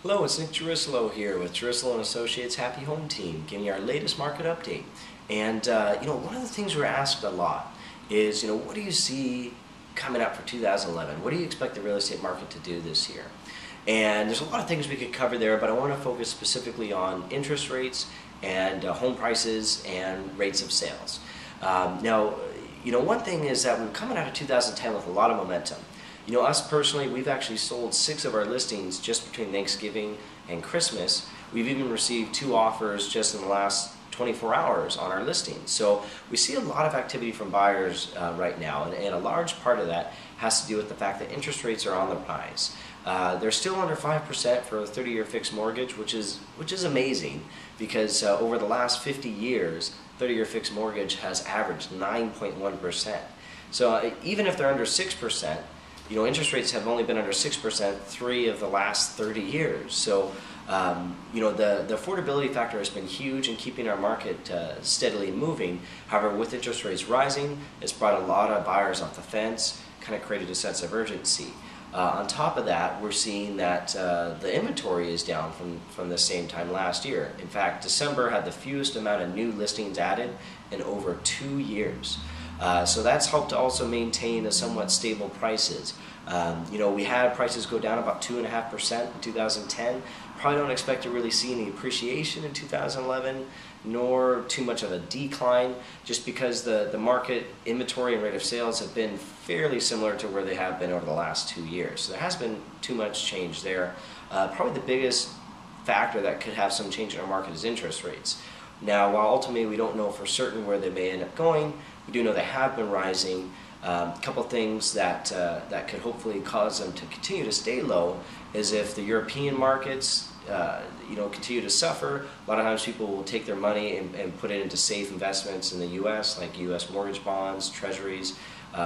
Hello, it's Nick Jerusalem here with Jerusalem & Associates Happy Home Team, giving you our latest market update. And one of the things we're asked a lot is, what do you see coming up for 2011? What do you expect the real estate market to do this year? And there's a lot of things we could cover there, but I want to focus specifically on interest rates and home prices and rates of sales. One thing is that we're coming out of 2010 with a lot of momentum. Us personally, we've actually sold 6 of our listings just between Thanksgiving and Christmas. We've even received 2 offers just in the last 24 hours on our listings. So we see a lot of activity from buyers right now, and a large part of that has to do with the fact that interest rates are on the rise. They're still under 5% for a 30-year fixed mortgage, which is amazing, because over the last 50 years, 30-year fixed mortgage has averaged 9.1%. So even if they're under 6%, interest rates have only been under 6% 3 of the last 30 years. So, the affordability factor has been huge in keeping our market steadily moving. However, with interest rates rising, it's brought a lot of buyers off the fence, kind of created a sense of urgency. On top of that, we're seeing that the inventory is down from the same time last year. In fact, December had the fewest amount of new listings added in over 2 years. So that's helped to also maintain a somewhat stable prices. We had prices go down about 2.5% in 2010. Probably don't expect to really see any appreciation in 2011, nor too much of a decline, just because the market inventory and rate of sales have been fairly similar to where they have been over the last 2 years. So there has been too much change there. Probably the biggest factor that could have some change in our market is interest rates. Now, while ultimately we don't know for certain where they may end up going, we do know they have been rising. A couple things that could hopefully cause them to continue to stay low is if the European markets continue to suffer. A lot of times people will take their money and put it into safe investments in the U.S., like U.S. mortgage bonds, treasuries,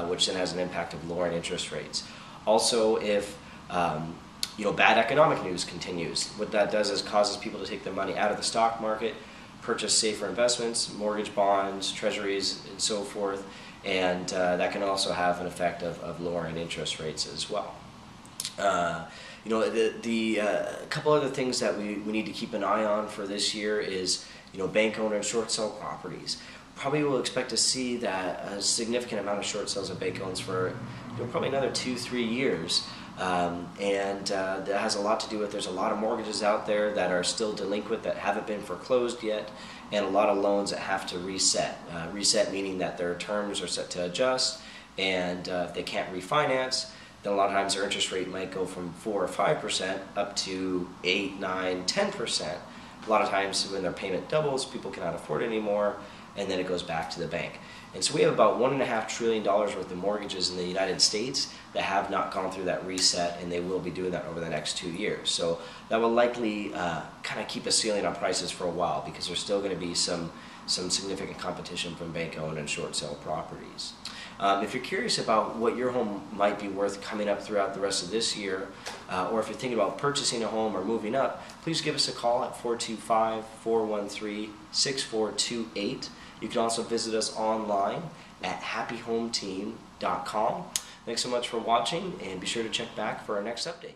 which then has an impact of lowering interest rates. Also, if bad economic news continues, what that does is causes people to take their money out of the stock market, purchase safer investments, mortgage bonds, treasuries, and so forth, and that can also have an effect of lowering interest rates as well. A couple other things that we need to keep an eye on for this year is bank owner and short sale properties. Probably will expect to see that a significant amount of short sales of bank owns for probably another 2-3 years. That has a lot to do with there's a lot of mortgages out there that are still delinquent that haven't been foreclosed yet, and a lot of loans that have to reset. Reset meaning that their terms are set to adjust, and if they can't refinance, then a lot of times their interest rate might go from 4 or 5% up to 8, 9, 10%. A lot of times when their payment doubles, people cannot afford it anymore, and then it goes back to the bank. And so we have about $1.5 trillion worth of mortgages in the United States that have not gone through that reset, and they will be doing that over the next 2 years. So that will likely kind of keep a ceiling on prices for a while, because there's still going to be some significant competition from bank-owned and short sale properties. If you're curious about what your home might be worth coming up throughout the rest of this year, or if you're thinking about purchasing a home or moving up, please give us a call at 425-413-6428. You can also visit us online at happyhometeam.com. Thanks so much for watching, and be sure to check back for our next update.